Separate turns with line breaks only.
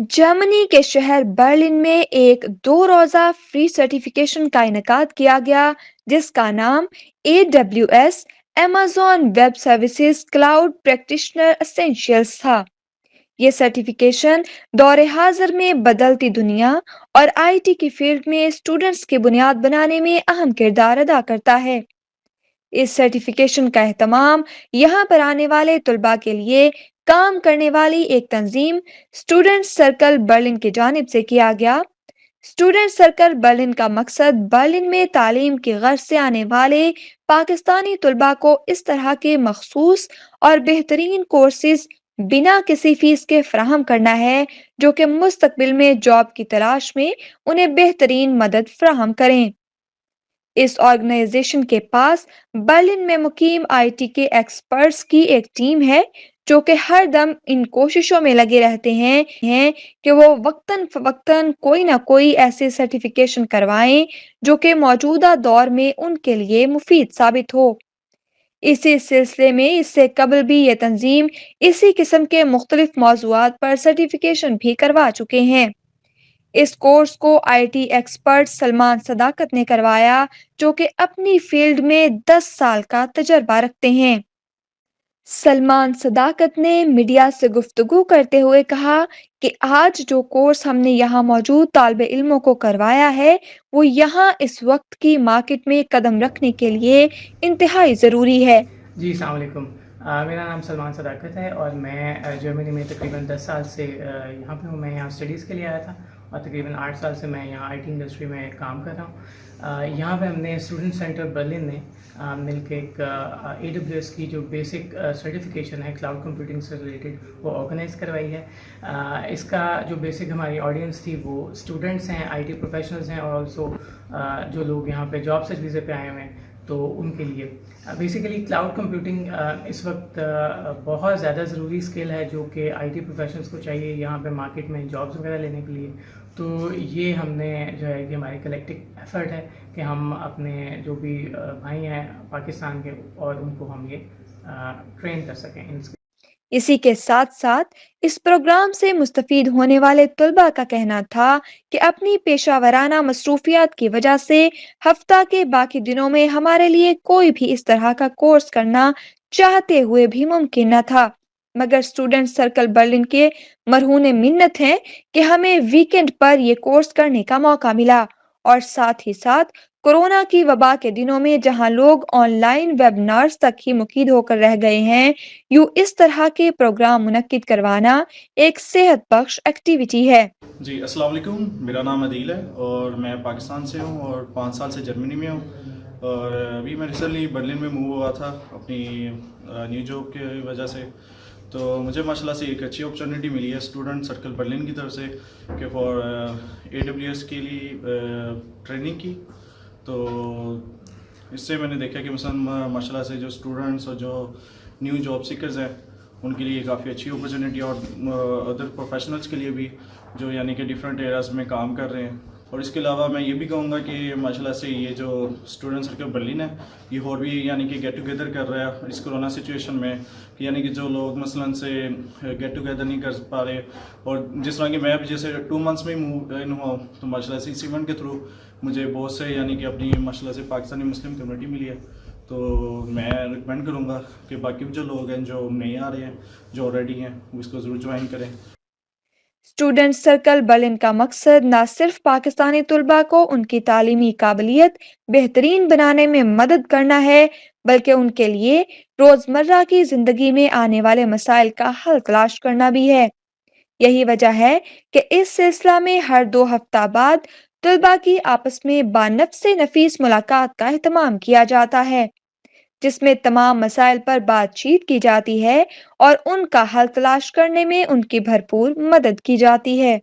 Germany के शहर Berlin में एक 2 रोज़ा फ्री सर्टिफिकेशन का इनकाद किया गया, जिसका नाम AWS Amazon web services cloud practitioner essentials था। ये सर्टिफिकेशन दौरे हाजिर में बदलती दुनिया और आईटी की फील्ड में स्टूडेंट्स की बुनियाद बनाने में अहम किरदार अदा करता है। इस सर्टिफिकेशन का एहतमाम यहाँ पर आने वाले तुलबा के लिए काम करने वाली एक तंजीम स्टूडेंट सर्कल बर्लिन की जानिब से किया गया। स्टूडेंट सर्कल बर्लिन का मकसद बर्लिन में तालीम की गर्ज से आने वाले पाकिस्तानी तुलबा को इस तरह के मखसूस और बेहतरीन कोर्सेज बिना किसी फीस के फराहम करना है, जो कि मुस्तकबिल में जॉब की तलाश में उन्हें बेहतरीन मदद फराहम करें। इस ऑर्गेनाइजेशन के पास बर्लिन में मुकीम आईटी के एक्सपर्ट्स की एक टीम है, जो कि हर दम इन कोशिशों में लगे रहते हैं कि वो वक्तन फवक्तन कोई ना कोई ऐसे सर्टिफिकेशन करवाएं जो कि मौजूदा दौर में उनके लिए मुफीद साबित हो। इसी सिलसिले में इससे कबल भी ये तंजीम इसी किस्म के मुख्तलिफ मौजुआत पर सर्टिफिकेशन भी करवा चुके हैं। इस कोर्स को आईटी एक्सपर्ट सलमान सदाकत ने करवाया, जो कि अपनी फील्ड में 10 साल का तजर्बा रखते हैं। सलमान सदाकत ने मीडिया से गुफ्तगू करते हुए कहा कि आज जो कोर्स हमने यहाँ मौजूद तालिब इल्मों को करवाया है, वो यहाँ इस वक्त की मार्केट में कदम रखने के लिए इंतहाई ज़रूरी है।
जी, अस्सलाम वालेकुम। मेरा नाम सलमान सदाकत है और मैं जर्मनी में तकरीबन 10 साल से यहाँ पे हूँ। मैं यहाँ स्टडीज़ के लिए आया था और तकरीबन 8 साल से मैं यहाँ आईटी इंडस्ट्री में काम कर रहा हूँ। यहाँ पे हमने स्टूडेंट सेंटर बर्लिन ने मिलकर एक AWS की जो बेसिक सर्टिफिकेशन है क्लाउड कंप्यूटिंग से रिलेटेड, वो ऑर्गेनाइज़ करवाई है। इसका जो बेसिक हमारी ऑडियंस थी वो स्टूडेंट्स हैं, आईटी प्रोफेशनल्स हैं और ऑल्सो जो लोग यहाँ पे जॉब सर्च वीज़े पे आए हुए हैं, तो उनके लिए बेसिकली क्लाउड कंप्यूटिंग इस वक्त बहुत ज़्यादा ज़रूरी स्किल है जो कि आईटी प्रोफेशनल्स को चाहिए यहाँ पे मार्केट में जॉब्स वगैरह लेने के लिए। तो ये हमने जो है कि हमारी कलेक्टिव एफर्ट है कि हम अपने जो भी भाई हैं पाकिस्तान के और उनको हम ये ट्रेन कर सकें इन।
इसी के साथ साथ इस प्रोग्राम से मुस्तफीद होने वाले तुलबा का कहना था कि अपनी पेशा वराना मसरूफियात की वजह से हफ्ता के बाकी दिनों में हमारे लिए कोई भी इस तरह का कोर्स करना चाहते हुए भी मुमकिन न था, मगर स्टूडेंट सर्कल बर्लिन के मरहून मिन्नत हैं कि हमें वीकेंड पर यह कोर्स करने का मौका मिला। और साथ ही साथ कोरोना की वबा के दिनों में जहां लोग ऑनलाइन वेबिनार्स तक ही मुकीद होकर रह गए हैं, यूं इस तरह के प्रोग्राम मुनक्किद करवाना एक सेहत बख्श एक्टिविटी है।
जी, अस्सलाम वालेकुम। मेरा नाम अदील है और मैं पाकिस्तान से हूँ और 5 साल से जर्मनी में हूँ। और अभी मैं रिसेंटली बर्लिन में मूव हुआ था अपनी न्यू जॉब की वजह से। तो मुझे माशाल्लाह से एक अच्छी अपॉर्चुनिटी मिली है स्टूडेंट सर्कल बर्लिन की तरफ से कि फॉर AWS के लिए ट्रेनिंग की। तो इससे मैंने देखा कि मसलन माशाल्लाह से जो स्टूडेंट्स और जो न्यू जॉब सीकर्स हैं उनके लिए काफ़ी अच्छी अपॉर्चुनिटी और अदर प्रोफेशनल्स के लिए भी जो यानी कि डिफरेंट एरियाज़ में काम कर रहे हैं। और इसके अलावा मैं ये भी कहूँगा कि माशाल्लाह से ये जो स्टूडेंट सर्कल बर्लिन है ये और भी यानी कि गेट टुगेदर कर रहा है इस कोरोना सिचुएशन में, कि यानी कि जो लोग मसलन से गेट टुगेदर नहीं कर पा रहे। और जिस तरह की मैं अभी जैसे 2 मंथ्स में ही मूव इन हुआ हूँ, तो माशाल्लाह से इस इवेंट के थ्रू मुझे बहुत से यानी कि अपनी माशाल्लाह से पाकिस्तानी मुस्लिम कम्युनिटी मिली है। तो मैं रिकमेंड करूँगा कि बाकी भी जो लोग हैं जो नहीं आ रहे हैं, जो ऑलरेडी हैं, वो इसको ज़रूर ज्वाइन करें।
स्टूडेंट सर्कल बर्लिन का मकसद न सिर्फ पाकिस्तानी तुलबा को उनकी तालीमी काबिलियत बेहतरीन बनाने में मदद करना है, बल्कि उनके लिए रोजमर्रा की जिंदगी में आने वाले मसाइल का हल तलाश करना भी है। यही वजह है कि इस सिलसिला में हर 2 हफ्ता बाद तुलबा की आपस में बानफ्से नफीस मुलाकात का एहतमाम किया जाता है, जिसमें तमाम मसाइल पर बातचीत की जाती है और उनका हल तलाश करने में उनकी भरपूर मदद की जाती है।